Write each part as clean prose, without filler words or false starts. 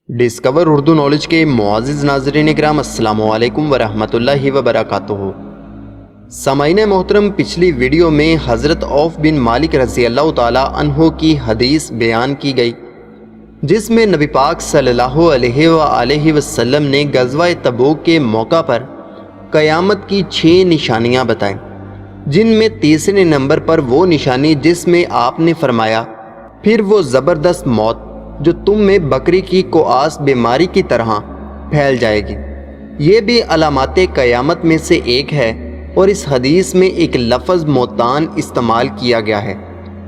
Discover Urdu knowledge के मुआज़िज़ नाज़रीन इकराम अस्सलाम वालेकुम वरहमतुल्लाहि वबरकातुहू। सामाईन मोहतरम, पिछली वीडियो में हज़रत औफ़ बिन मालिक रज़ी अल्लाह ताला अन्हु की हदीस बयान की गई, जिसमें नबी पाक सल्लल्लाहु अलैहि वसल्लम ने ग़ज़वा तबूक के मौका पर क़यामत की 6 निशानियाँ बताईं, जिनमें तीसरे नंबर पर वो निशानी जिसमें आपने फरमाया, फिर वो ज़बरदस्त मौत जो तुम में बकरी की कोआस बीमारी की तरह फैल जाएगी। ये भी अलामाते क़यामत में से एक है और इस हदीस में एक लफ्ज़ मौतान इस्तेमाल किया गया है,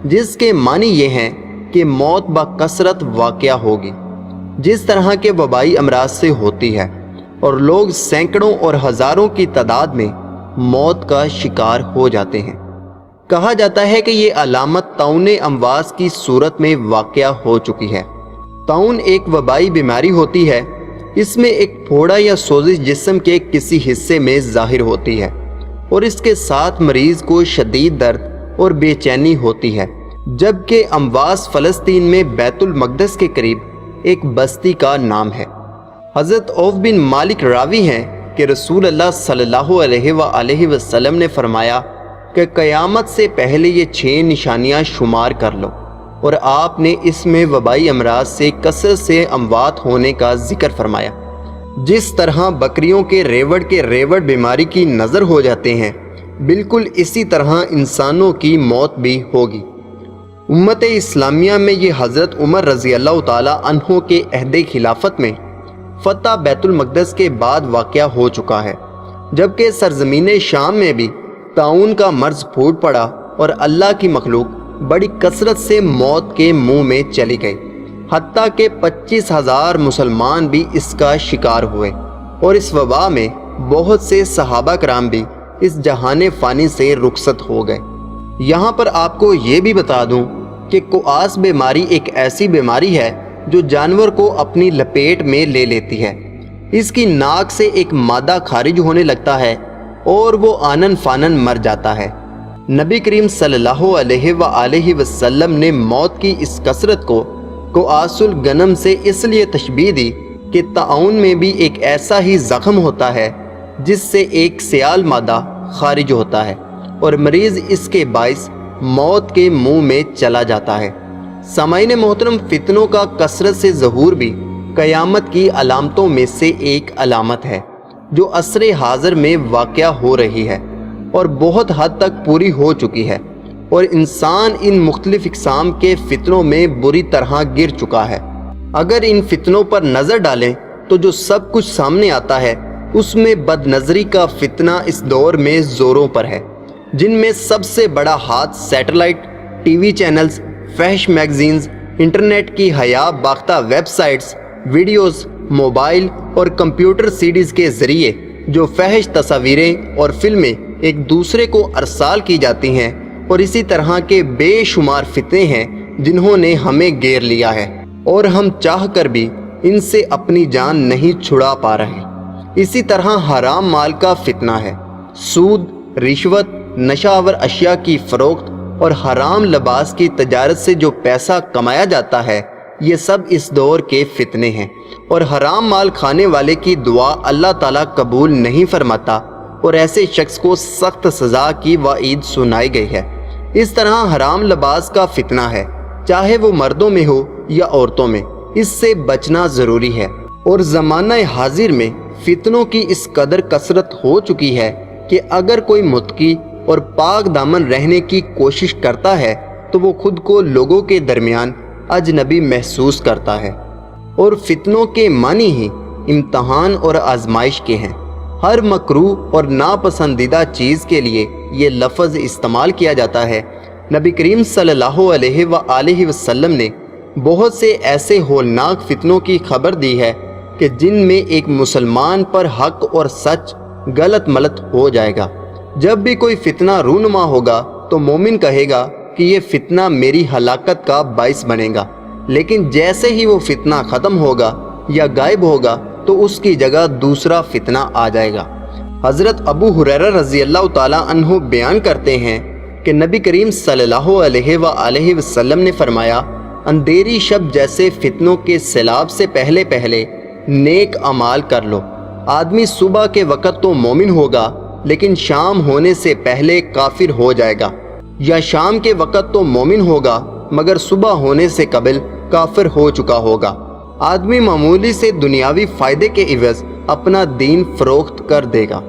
जिसके मानी ये हैं कि मौत बकसरत वाक़या होगी, जिस तरह के वबाई अमराज से होती है, और लोग सैकड़ों और हज़ारों की तादाद में मौत का शिकार हो जाते हैं। कहा जाता है कि ये अलामत ताउन अमवास की सूरत में वाक़या हो चुकी है। ताउन एक वबाई बीमारी होती है। इसमें एक फोड़ा या सोजिश जिस्म के किसी हिस्से में ज़ाहिर होती है और इसके साथ मरीज़ को शदीद दर्द और बेचैनी होती है। जबकि अमवास फ़लस्तीन में बैतुल मक़दस के करीब एक बस्ती का नाम है। हज़रत औफ़ बिन मालिक रावी हैं कि रसूल अल्लाह सल्लल्लाहु अलैहि वसल्लम ने फरमाया कि क़यामत से पहले ये 6 निशानियाँ शुमार कर लो, और आपने इसमें वबाई अमराज से कसरत से अमवात होने का जिक्र फरमाया। जिस तरह बकरियों के रेवड़ बीमारी की नज़र हो जाते हैं, बिल्कुल इसी तरह इंसानों की मौत भी होगी। उम्मत इस्लामिया में ये हज़रत उमर रज़ी अल्लाह ताला अन्हु के अहद खिलाफत में फ़तह बैतुल मक़दस के बाद वाक़या हो चुका है, जबकि सरज़मीन शाम में भी ताउन का मर्ज़ फूट पड़ा और अल्लाह की मखलूक बड़ी कसरत से मौत के मुंह में चली गई। हत्ता के 25,000 मुसलमान भी इसका शिकार हुए और इस वबा में बहुत से सहाबा कराम भी इस जहाने फ़ानी से रुखसत हो गए। यहाँ पर आपको ये भी बता दूँ कि कोआस बीमारी एक ऐसी बीमारी है जो जानवर को अपनी लपेट में ले लेती है। इसकी नाक से एक मादा खारिज होने लगता है और वो आनन फानन मर जाता है। नबी करीम सल्लल्लाहु अलैहि वसल्लम ने मौत की इस कसरत को कोआसुल गनम से इसलिए तशबीह दी कि ताउन में भी एक ऐसा ही ज़ख्म होता है जिससे एक सियाल मादा खारिज होता है और मरीज़ इसके बाइस मौत के मुंह में चला जाता है। सामाईन मोहतरम, फितनों का कसरत से ज़हूर भी क़यामत की अलामतों में से एक अलामत है जो असरे हाज़िर में वाक़या हो रही है और बहुत हद तक पूरी हो चुकी है, और इंसान इन मुख्तलिफ इक़साम के फितनों में बुरी तरह गिर चुका है। अगर इन फितनों पर नज़र डालें तो जो सब कुछ सामने आता है उसमें बदनज़री का फितना इस दौर में ज़ोरों पर है, जिनमें सबसे बड़ा हाथ सैटेलाइट टीवी चैनल्स, फहश मैगज़ीन्स, इंटरनेट की हया बाख्ता वेबसाइट्स, वीडियोज़, मोबाइल और कंप्यूटर सीडीज़ के ज़रिए जो फहश तस्वीरें और फिल्में एक दूसरे को अरसाल की जाती हैं, और इसी तरह के बेशुमार फितने हैं जिन्होंने हमें घेर लिया है और हम चाह कर भी इनसे अपनी जान नहीं छुड़ा पा रहे। इसी तरह हराम माल का फितना है। सूद, रिश्वत, नशावर अशिया की फ़रोख्त और हराम लिबास की तजारत से जो पैसा कमाया जाता है, ये सब इस दौर के फितने हैं, और हराम माल खाने वाले की दुआ अल्लाह ताला कबूल नहीं फरमाता और ऐसे शख्स को सख्त सज़ा की वाईद सुनाई गई है। इस तरह हराम लिबास का फितना है, चाहे वो मर्दों में हो या औरतों में, इससे बचना ज़रूरी है। और ज़माना हाजिर में फितनों की इस कदर कसरत हो चुकी है कि अगर कोई मुत्की और पाक दामन रहने की कोशिश करता है तो वो खुद को लोगों के दरमियान अजनबी महसूस करता है। और फितनों के मानी ही इम्तहान और आजमाइश के हैं। हर मकरूह और नापसंदीदा चीज़ के लिए ये लफ्ज़ इस्तेमाल किया जाता है। नबी करीम सल्लल्लाहु अलैहि वसल्लम ने बहुत से ऐसे होलनाक फितनों की खबर दी है कि जिनमें एक मुसलमान पर हक और सच गलत मलत हो जाएगा। जब भी कोई फितना रूनुमा होगा तो मोमिन कहेगा कि ये फितना मेरी हलाकत का बाइस बनेगा, लेकिन जैसे ही वो फितना ख़त्म होगा या गायब होगा तो उसकी जगह दूसरा फितना आ जाएगा। हज़रत अबू हुरैरा रज़ी अल्लाह ताला अन्हु बयान करते हैं कि नबी करीम सल्लल्लाहु अलैहि वसल्लम ने फरमाया اندھیری شب جیسے فتنوں کے سیلاب سے پہلے پہلے نیک اعمال کر لو۔ آدمی صبح کے وقت تو مومن ہوگا لیکن شام ہونے سے پہلے کافر ہو جائے گا، یا شام کے وقت تو مومن ہوگا مگر صبح ہونے سے قبل کافر ہو چکا ہوگا۔ آدمی معمولی سے دنیاوی فائدے کے عوض اپنا دین فروخت کر دے گا۔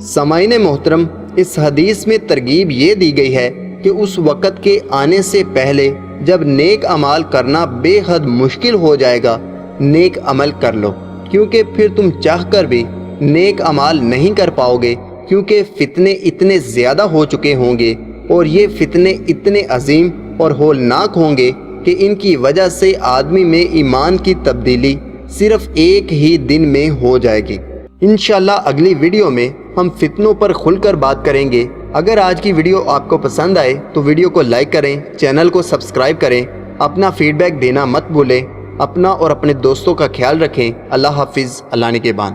سامعین محترم، اس حدیث میں ترغیب یہ دی گئی ہے کہ اس وقت کے آنے سے پہلے جب نیک عمل کرنا بے حد مشکل ہو جائے گا، نیک عمل کر لو، کیونکہ پھر تم چاہ کر بھی نیک عمل نہیں کر پاؤ گے، کیونکہ فتنے اتنے زیادہ ہو چکے ہوں گے اور یہ فتنے اتنے عظیم اور ہولناک ہوں گے کہ ان کی وجہ سے آدمی میں ایمان کی تبدیلی صرف ایک ہی دن میں ہو جائے گی۔ انشاءاللہ اگلی ویڈیو میں ہم فتنوں پر کھل کر بات کریں گے۔ اگر آج کی ویڈیو آپ کو پسند آئے تو ویڈیو کو لائک کریں، چینل کو سبسکرائب کریں، اپنا فیڈ بیک دینا مت بھولیں، اپنا اور اپنے دوستوں کا خیال رکھیں۔ اللہ حافظ، اللہ نگہبان۔